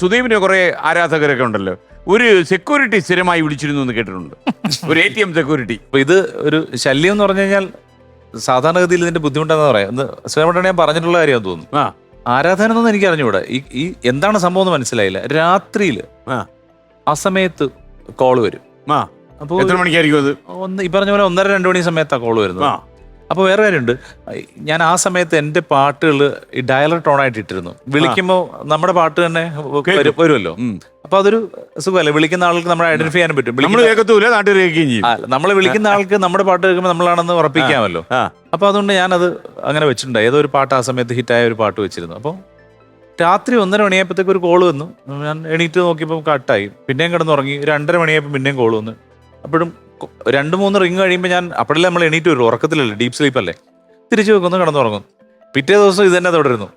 സുദീപിന് കുറെ ആരാധകരൊക്കെ ഉണ്ടല്ലോ. ഒരു സെക്യൂരിറ്റി സ്ഥിരമായി വിളിച്ചിരുന്നു എന്ന് കേട്ടിട്ടുണ്ട്. ഒരു ATM സെക്യൂരിറ്റി. അപ്പൊ ഇത് ഒരു ശല്യം എന്ന് പറഞ്ഞു കഴിഞ്ഞാൽ സാധാരണഗതിയിൽ ഇതിന്റെ ബുദ്ധിമുട്ടെന്ന് പറയാം. ശ്രീമണ്ണ ഞാൻ പറഞ്ഞിട്ടുള്ള കാര്യമാണെന്ന് തോന്നുന്നു. ആരാധന എന്നൊന്നും എനിക്ക് അറിഞ്ഞുകൂടാ. ഈ എന്താണ് സംഭവം എന്ന് മനസ്സിലായില്ല. രാത്രിയിൽ ആ സമയത്ത് കോള് വരും. അപ്പോൾ എത്ര മണിക്കായിരിക്കും അത്? ഈ പറഞ്ഞ പോലെ 1:30-2 മണി സമയത്താണ് കോള് വരുന്നത്. അപ്പോൾ വേറെ കാര്യമുണ്ട്, ഞാൻ ആ സമയത്ത് എൻ്റെ പാട്ടുകൾ ഈ ഡയലർ ടോണായിട്ട് ഇട്ടിരുന്നു. വിളിക്കുമ്പോൾ നമ്മുടെ പാട്ട് തന്നെ വരുമല്ലോ. അപ്പൊ അതൊരു സുഖമല്ലേ, വിളിക്കുന്ന ആൾക്ക് നമ്മളെ ഐഡന്റിഫൈ ചെയ്യാൻ പറ്റും. നമ്മളെ വിളിക്കുന്ന ആൾക്ക് നമ്മുടെ പാട്ട് കേൾക്കുമ്പോൾ നമ്മളാണെന്ന് ഉറപ്പിക്കാമല്ലോ. അപ്പൊ അതുകൊണ്ട് ഞാനത് അങ്ങനെ വെച്ചിട്ടുണ്ട്. ഏതോ ഒരു പാട്ട് ആ സമയത്ത് ഹിറ്റായ ഒരു പാട്ട് വെച്ചിരുന്നു. അപ്പോൾ രാത്രി 1:30 മണിയായപ്പോഴത്തേക്ക് ഒരു കോള് വന്നു. ഞാൻ എണീറ്റ് നോക്കിയപ്പോൾ കട്ടായി. പിന്നെയും കിടന്നുറങ്ങി. 2:30 മണിയായപ്പോൾ പിന്നെയും കോള് വന്നു. അപ്പോഴും 2-3 റിങ് കഴിയുമ്പോൾ ഞാൻ അപ്പോഴല്ലേ നമ്മൾ എണീറ്റ് വരും, ഉറക്കത്തിലല്ലേ, ഡീപ് സ്ലീപ്പ് അല്ലേ, തിരിച്ചു വെക്കുന്നു, കിടന്നുറങ്ങും. പിറ്റേ ദിവസം ഇത് തന്നെ തുടരുന്നു.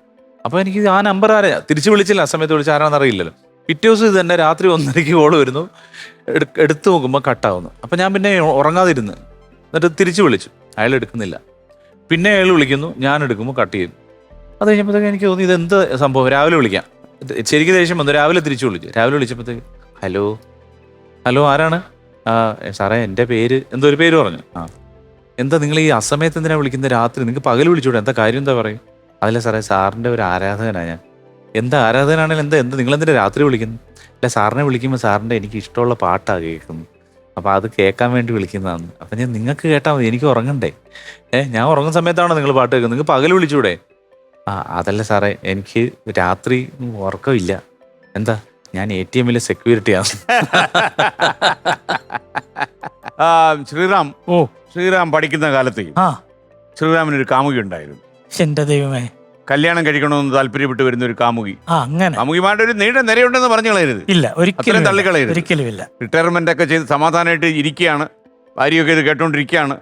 അപ്പോൾ എനിക്ക് ആ നമ്പർ തിരിച്ചു വിളിച്ചില്ല, ആ സമയത്ത് വിളിച്ച് ആരാണെന്ന് അറിയില്ലല്ലോ. പിറ്റേ ദിവസം ഇത് തന്നെ രാത്രി 1:30 കോള് വരുന്നു. എടുത്തു നോക്കുമ്പോൾ കട്ടാവുന്നു. അപ്പം ഞാൻ പിന്നെ ഉറങ്ങാതിരുന്ന് എന്നിട്ട് തിരിച്ചു വിളിച്ചു, അയാൾ എടുക്കുന്നില്ല. പിന്നെ അയാൾ വിളിക്കുന്നു, ഞാൻ എടുക്കുമ്പോൾ കട്ട് ചെയ്തു. അത് കഴിഞ്ഞപ്പോഴത്തേക്ക് എനിക്ക് തോന്നി ഇതെന്ത് സംഭവം, രാവിലെ വിളിക്കാം. ശരിക്കും ദേഷ്യം വന്നു. രാവിലെ തിരിച്ചു വിളിച്ചു. രാവിലെ വിളിച്ചപ്പോഴത്തേക്ക് ഹലോ ആരാണ്? സാറേ എൻ്റെ പേര് എന്തോ ഒരു പേര് പറഞ്ഞു. എന്താ നിങ്ങൾ ഈ അസമയത്ത് എന്തിനാ വിളിക്കുന്നത്? രാത്രി നിങ്ങൾക്ക് പകൽ വിളിച്ചൂടെ, എന്താ കാര്യം, എന്താ പറയും? അതല്ല സാറേ, സാറിൻ്റെ ഒരു ആരാധകനാണ് ഞാൻ. എന്താ ആരാധകനാണെങ്കിൽ എന്താ നിങ്ങളെന്തിനാ രാത്രി വിളിക്കുന്നത്? അല്ല, സാറിനെ വിളിക്കുമ്പോൾ സാറിൻ്റെ എനിക്ക് ഇഷ്ടമുള്ള പാട്ടാണ് കേൾക്കുന്നത്, അപ്പോൾ അത് കേൾക്കാൻ വേണ്ടി വിളിക്കുന്നതാണ്. അപ്പം ഞാൻ നിങ്ങൾക്ക് കേട്ടാൽ മതി, എനിക്ക് ഉറങ്ങണ്ടേ? ഞാൻ ഉറങ്ങുന്ന സമയത്താണോ നിങ്ങൾ പാട്ട് കേൾക്കുന്നത്? നിങ്ങൾക്ക് പകൽ വിളിച്ചൂടെ? അതല്ല സാറേ, എനിക്ക് രാത്രി ഉറക്കമില്ല. എന്താ? ഞാൻ ATM-ലെ സെക്യൂരിറ്റിയാണ്. ശ്രീറാം പഠിക്കുന്ന കാലത്ത് ശ്രീറാമിനൊരു കാമുകി ഉണ്ടായിരുന്നു. എന്റെ ദൈവമേ, കല്യാണം കഴിക്കണമെന്ന് താല്പര്യപ്പെട്ട് വരുന്ന ഒരു കാമുകി. അങ്ങനെ കാമുകിമാരുടെ ഒരു നീണ്ട നിരയുണ്ടെന്ന് പറഞ്ഞു കളയരുത്. ഇല്ല, ഒരിക്കലും തള്ളിക്കളയരുത്. ഒരിക്കലുമില്ല. റിട്ടയർമെന്റ് ഒക്കെ ചെയ്ത് സമാധാനമായിട്ട് ഇരിക്കുകയാണ്, ഭാര്യയൊക്കെ ഇത് കേട്ടോണ്ടിരിക്കുകയാണ്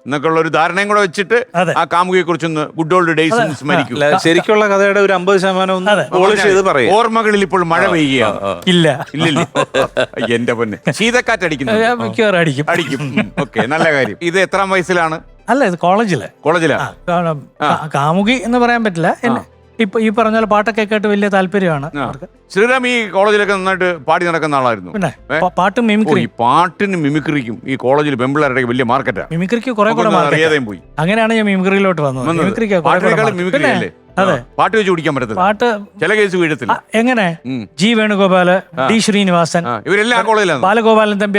എന്നൊക്കെ ഉള്ള ഒരു ധാരണയും കൂടെ വെച്ചിട്ട് ആ കാമുകിയെ കുറിച്ചൊന്ന് ഗുഡ് ഓൾഡ് ഡേയ്സ് സ്മരിക്കും. ശരിക്കുള്ള കഥയുടെ ഒരു 50% ഓർമ്മകളിൽ ഇപ്പോൾ മഴ പെയ്യുകയാണ്. ഇല്ല ഇല്ലില്ല, എന്റെ പൊന്നെ, ശീതക്കാറ്റ് അടിക്കും. ഓക്കെ, നല്ല കാര്യം. ഇത് എത്രാം വയസ്സിലാണ്? അല്ല, ഇത് കോളേജിലാണ്. കാമുകി എന്ന് പറയാൻ പറ്റില്ല. ഇപ്പൊ ഈ പറഞ്ഞ പോലെ പാട്ടൊക്കെ കേട്ട് വലിയ താല്പര്യമാണ്. ശ്രീറാം ഈ കോളേജിലൊക്കെ നന്നായിട്ട് പാടി നടക്കുന്ന ആളായിരുന്നു. പിന്നെ പാട്ടും മിമിക്രി, പാട്ടിനും മിമിക്രിക്കും ഈ കോളേജിൽ പെമ്പിള്ളേരുടെ വലിയ മാർക്കറ്റാ. മിമിക്രിക്ക് കുറെ കൂടെ അറിയാതെയും പോയി. അങ്ങനെയാണ് ഞാൻ മിമിക്രിയിലോട്ട് വന്നത്. മിമിക്രി അല്ലേ? അതെ, പാട്ട് വെച്ച് കുടിക്കാൻ പറ്റത്തില്ല. പാട്ട് ചില കേസ് വീഴത്തില്ല. എങ്ങനെ? ജി വേണുഗോപാല്, ഡി ശ്രീനിവാസൻ, ഇവരെല്ലാം ആ കോളേജിലാണ്. ബാലഗോപാലൻ തമ്പി,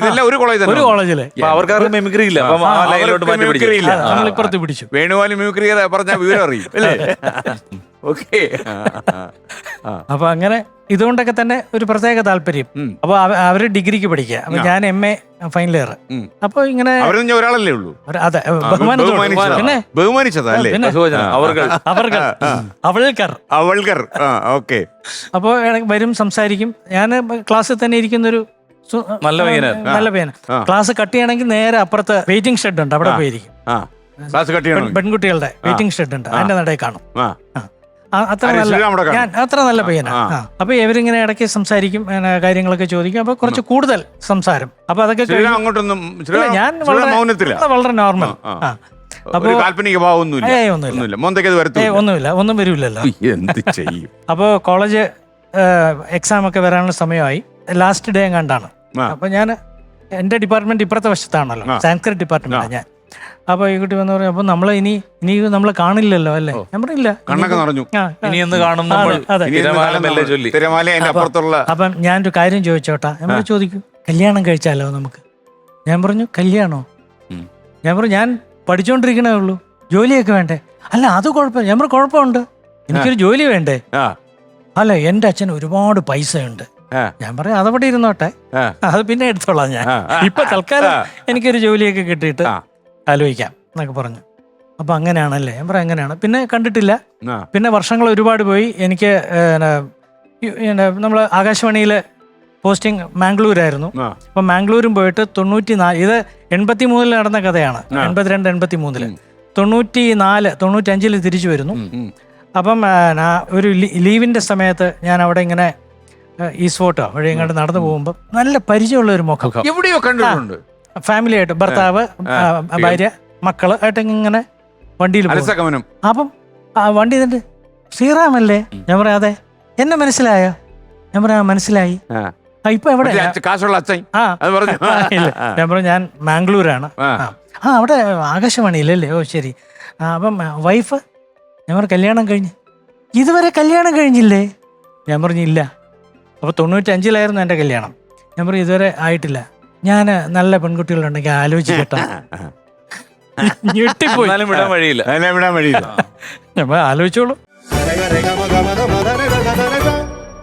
ഇതെല്ലാം ഒരു കോളേജില്. അവർക്ക് മിമിക്രി ഇല്ല, നമ്മളിപ്പുറത്ത് പിടിച്ചു. വേണുഗോപാൽ മിമിക്രി പറഞ്ഞ വിവരം അറിയും അല്ലേ? ഓക്കെ. അപ്പൊ അങ്ങനെ ഇതുകൊണ്ടൊക്കെ തന്നെ ഒരു പ്രത്യേക താല്പര്യം. അപ്പൊ അവര് ഡിഗ്രിക്ക് പഠിക്കുക, അപ്പൊ ഞാൻ MA ഫൈനൽ ഇയർ. അപ്പൊ ഇങ്ങനെ ഒരാളല്ലേ ഉള്ളൂ. അതെ, ബഹുമാനിച്ചതല്ലേ? അവൾക്കർ. ഓക്കെ. അപ്പൊ വരും, സംസാരിക്കും. ഞാൻ ക്ലാസ്സിൽ തന്നെ ഇരിക്കുന്നൊരു നല്ല പയ്യന. ക്ലാസ് കട്ട് ചെയ്യണമെങ്കിൽ നേരെ അപ്പുറത്ത് വെയിറ്റിംഗ് ഷെഡ് ഉണ്ട്, അവിടെ പോയിരിക്കും. പെൺകുട്ടികളുടെ വെയിറ്റിംഗ് ഷെഡ് ഉണ്ട്, അതിന്റെ നടയിൽ കാണും. അത്ര നല്ല പയ്യനാണ്. അപ്പൊ ഇവരിങ്ങനെ ഇടയ്ക്ക് സംസാരിക്കും, കാര്യങ്ങളൊക്കെ ചോദിക്കും. അപ്പൊ കുറച്ച് കൂടുതൽ സംസാരം. അപ്പൊ അതൊക്കെ ഞാൻ വളരെ നോർമൽ. ഒന്നും വരില്ലല്ലോ. അപ്പൊ കോളേജ് എക്സാം ഒക്കെ വരാനുള്ള സമയമായി. ലാസ്റ്റ് ഡേ കണ്ടാണ്. അപ്പൊ ഞാൻ എന്റെ ഡിപ്പാർട്ട്മെന്റ് ഇപ്പുറത്തെ വശത്താണല്ലോ, സാൻസ്ക്രിറ്റ് ഡിപ്പാർട്ട്മെന്റ് ഞാൻ. അപ്പൊ ഈ കുട്ടി വന്ന് പറഞ്ഞു, അപ്പൊ നമ്മളെ ഇനി നമ്മളെ കാണില്ലല്ലോ അല്ലേ? ഞാൻ പറഞ്ഞില്ല. അപ്പം ഞാനൊരു കാര്യം ചോദിച്ചോട്ടാ. നമ്മൾ ചോദിക്കും, കല്യാണം കഴിച്ചാലോ നമുക്ക്? ഞാൻ പറഞ്ഞു, കല്യാണോ? ഞാൻ പറഞ്ഞു, ഞാൻ പഠിച്ചോണ്ടിരിക്കണേ ഉള്ളൂ, ജോലിയൊക്കെ വേണ്ടേ? അല്ല, അത് കുഴപ്പമില്ല. ഞാൻ പറഞ്ഞു, കുഴപ്പമുണ്ട്, എനിക്കൊരു ജോലി വേണ്ടേ? അല്ല, എന്റെ അച്ഛന് ഒരുപാട് പൈസ ഉണ്ട്. ഞാൻ പറഞ്ഞു, അതവിടെ ഇരുന്നോട്ടെ, അത് പിന്നെ എടുത്തോളാം. ഞാൻ ഇപ്പൊ തൽക്കാലം എനിക്കൊരു ജോലിയൊക്കെ കിട്ടിയിട്ട് ആലോചിക്കാം എന്നൊക്കെ പറഞ്ഞു. അപ്പൊ അങ്ങനെയാണല്ലേ? ഞാൻ പറയാം, അങ്ങനെയാണ്. പിന്നെ കണ്ടിട്ടില്ല. പിന്നെ വർഷങ്ങൾ ഒരുപാട് പോയി. എനിക്ക് നമ്മൾ ആകാശവാണിയിലെ പോസ്റ്റിംഗ് മാംഗ്ലൂരായിരുന്നു. അപ്പൊ മാംഗ്ലൂരും പോയിട്ട് 94, ഇത് 83 നടന്ന കഥയാണ്. 82, 83. 94, 95 തിരിച്ചു വരുന്നു. അപ്പം ഒരു ലീവിന്റെ സമയത്ത് ഞാൻ അവിടെ ഇങ്ങനെ ഈസ്റ്റ് ഫോർട്ടോ വഴി ഇങ്ങോട്ട് നടന്നു പോകുമ്പോൾ നല്ല പരിചയമുള്ള ഒരു മുഖം എവിടെയോ കണ്ടിട്ടുണ്ട്. ഫാമിലി ആയിട്ട്, ഭർത്താവ്, ഭാര്യ, മക്കള് ആയിട്ട് ഇങ്ങനെ വണ്ടിയിൽ പോകും. അപ്പം വണ്ടി ഇതിന്റെ ശ്രീറാമല്ലേ? ഞാൻ പറയാം, അതെ. എന്നെ മനസ്സിലായോ? ഞാൻ പറയാ മനസ്സിലായി. ആ. ഇപ്പൊ എവിടെ? കാശുള്ള അച്ഛൻ ആ അത് പറഞ്ഞു. ഇല്ല, ഞാൻ പറഞ്ഞു ഞാൻ മാംഗ്ലൂരാണ്. അവിടെ ആകാശവാണിയില്ലല്ലേ? ഓ ശരി. അപ്പം വൈഫ്? ഞാൻ പറഞ്ഞു കല്യാണം കഴിഞ്ഞ്. ഇതുവരെ കല്യാണം കഴിഞ്ഞില്ലേ? ഞാൻ പറഞ്ഞു ഇല്ല. അപ്പോൾ 95-ലായിരുന്നു എൻ്റെ കല്യാണം. ഞാൻ പറഞ്ഞു ഇതുവരെ ആയിട്ടില്ല. ഞാൻ നല്ല പെൺകുട്ടികളുണ്ടെങ്കിൽ ആലോചിക്കട്ടെ. ഞെട്ടിപ്പോയി. വിടാൻ വഴിയില്ല. വിടാൻ വഴിയില്ല. ആലോചിച്ചോളൂ.